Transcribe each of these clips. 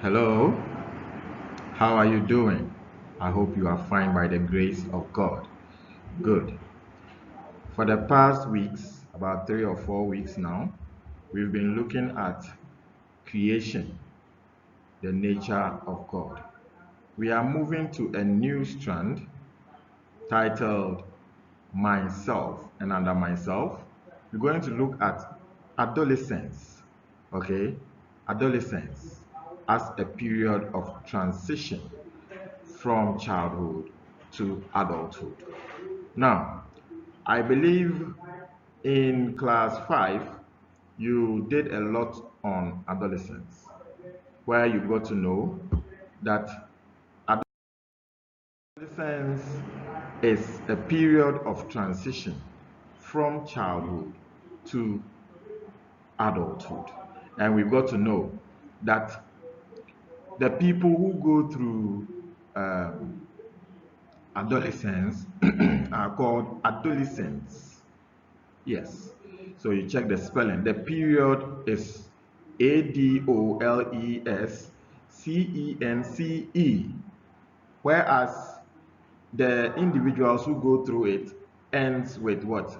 Hello, how are you doing? I hope you are fine by the grace of God. Good. For the past weeks, about 3 or 4 weeks now, we've been looking at creation, the nature of God. We are moving to a new strand titled Myself, and under Myself, we're going to look at adolescence, okay? Adolescence as a period of transition from childhood to adulthood. Now, I believe in class 5, you did a lot on adolescence, where you got to know that adolescence is a period of transition from childhood to adulthood. And we've got to know that the people who go through adolescence are called adolescents. Yes. So you check the spelling. The period is Adolescence, whereas the individuals who go through it ends with what?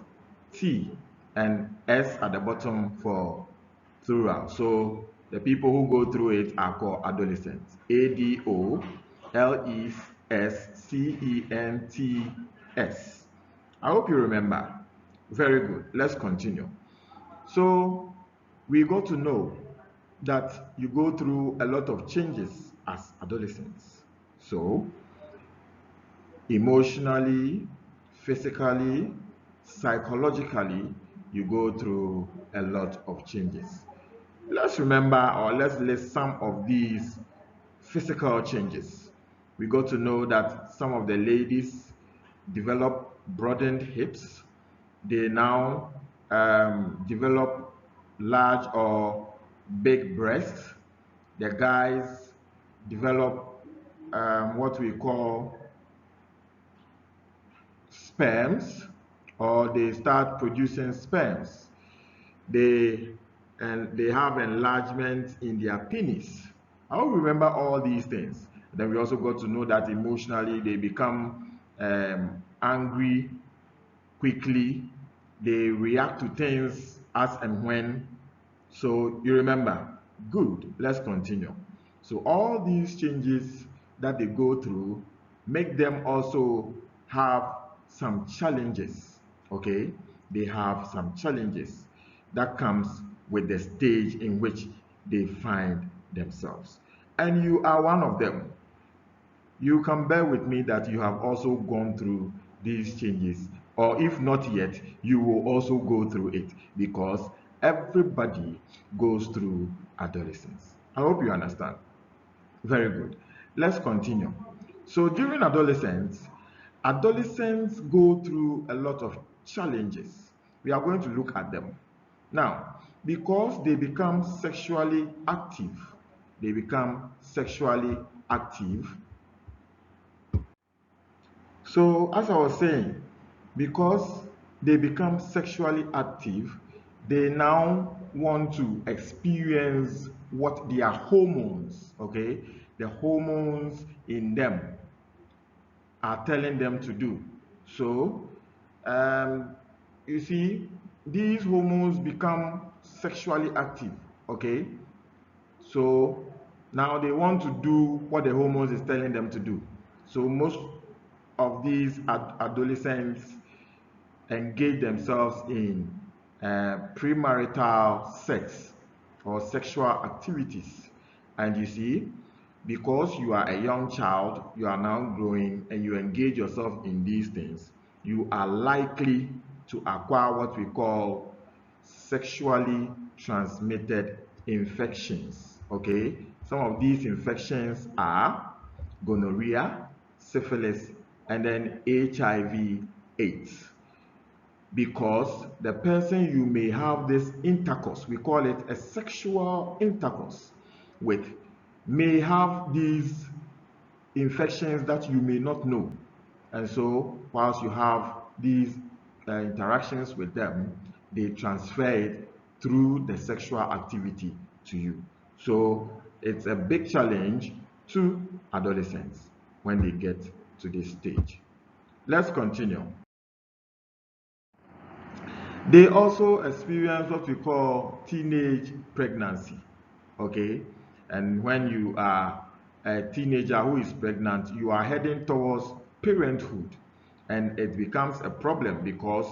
T and S at the bottom for plural. So the people who go through it are called adolescents. Adolescents. I hope you remember. Very good. Let's continue. So we got to know that you go through a lot of changes as adolescents. So emotionally, physically, psychologically, you go through a lot of changes. Let's remember or let's list some of these physical changes. We got to know that some of the ladies develop broadened hips. They now develop large or big breasts. The guys develop what we call sperms, or they start producing sperms. They they have enlargement in their penis. I will remember all these things. Then we also got to know that emotionally they become angry quickly. They react to things as and when. So you remember. Good. Let's continue. So all these changes that they go through make them also have some challenges. Okay? They have some challenges that comes with the stage in which they find themselves. And you are one of them. You can bear with me that you have also gone through these changes, or if not yet, you will also go through it, because everybody goes through adolescence. I hope you understand. Very good. Let's continue. So during adolescence, adolescents go through a lot of challenges. We are going to look at them. Now, because they become sexually active, they become sexually active. So, as I was saying, because they become sexually active, they now want to experience what their hormones, okay, the hormones in them are telling them to do. So, um, you see, these hormones become sexually active, okay? So now they want to do what the hormones is telling them to do. So most of these adolescents engage themselves in premarital sex or sexual activities. And you see, because you are a young child, you are now growing and you engage yourself in these things, you are likely to acquire what we call sexually transmitted infections. Okay, some of these infections are gonorrhea, syphilis, and then HIV/AIDS, because the person you may have this intercourse, we call it a sexual intercourse with, may have these infections that you may not know. And so whilst you have these interactions with them, they transfer it through the sexual activity to you. So it's a big challenge to adolescents when they get to this stage. Let's continue. They also experience what we call teenage pregnancy. Okay? And when you are a teenager who is pregnant, you are heading towards parenthood. And it becomes a problem because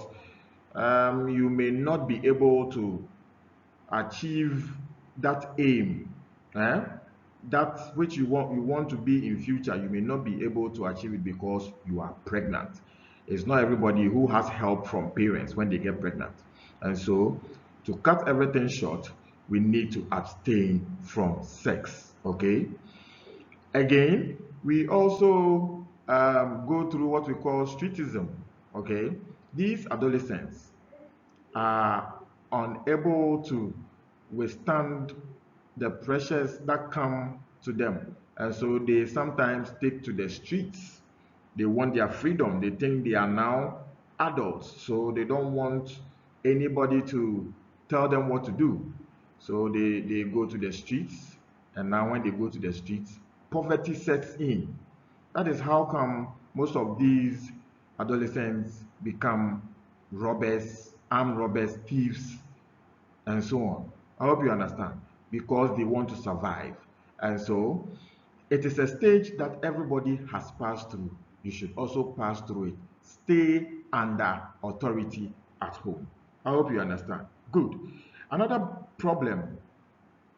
you may not be able to achieve that aim, eh? That which you want to be in future, you may not be able to achieve it because you are pregnant. It's not everybody who has help from parents when they get pregnant. And so to cut everything short, we need to abstain from sex. Okay. Again, we also go through what we call streetism. Okay. These adolescents are unable to withstand the pressures that come to them. And so they sometimes take to the streets. They want their freedom. They think they are now adults. So they don't want anybody to tell them what to do. So they go to the streets. And now when they go to the streets, poverty sets in. That is how come most of these adolescents become robbers, armed robbers, thieves, and so on. I hope you understand. Because they want to survive. And so it is a stage that everybody has passed through. You should also pass through it. Stay under authority at home. I hope you understand. Good. Another problem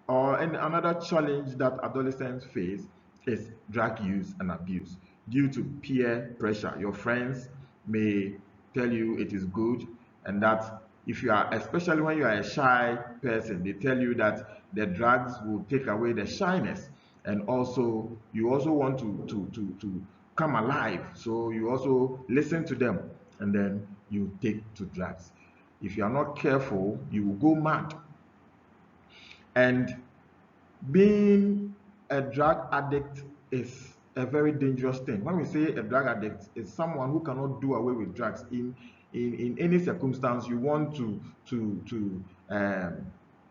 or another challenge that adolescents face is drug use and abuse due to peer pressure. Your friends may tell you it is good, and that if you are, especially when you are a shy person, they tell you that the drugs will take away the shyness, and also you also want to come alive. So you also listen to them, and then you take to drugs. If you are not careful, you will go mad. And being a drug addict is a very dangerous thing. When we say a drug addict, it's someone who cannot do away with drugs in any circumstance. You want to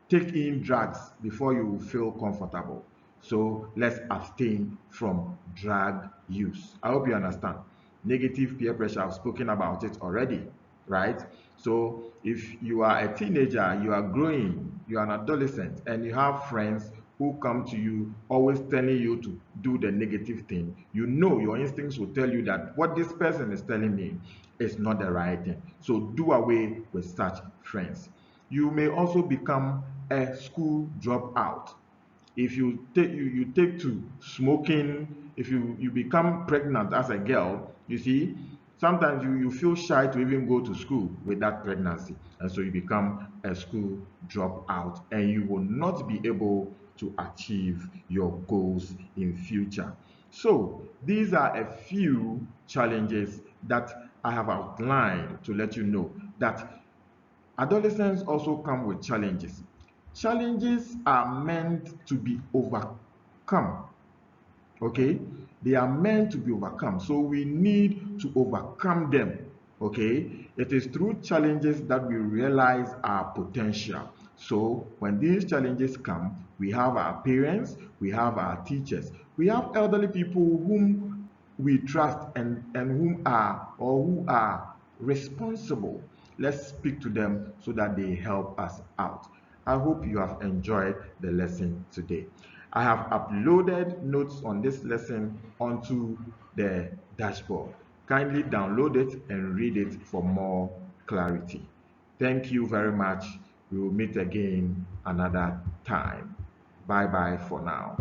take in drugs before you feel comfortable. So let's abstain from drug use. I hope you understand. Negative peer pressure, I've spoken about it already, right? So if you are a teenager, you are growing, you are an adolescent, and you have friends who come to you always telling you to do the negative thing, you know your instincts will tell you that what this person is telling me is not the right thing. So do away with such friends. You may also become a school dropout. If you take to smoking, if you become pregnant as a girl, you see, sometimes you feel shy to even go to school with that pregnancy, and so you become a school dropout, and you will not be able to achieve your goals in future. So these are a few challenges that I have outlined to let you know that adolescents also come with challenges. Challenges are meant to be overcome. Okay? They are meant to be overcome. So we need to overcome them. Okay? It is through challenges that we realize our potential. So when these challenges come, we have our parents, we have our teachers, we have elderly people whom we trust and who are responsible. Let's speak to them so that they help us out. I hope you have enjoyed the lesson today. I have uploaded notes on this lesson onto the dashboard. Kindly download it and read it for more clarity. Thank you very much. We will meet again another time. Bye bye for now.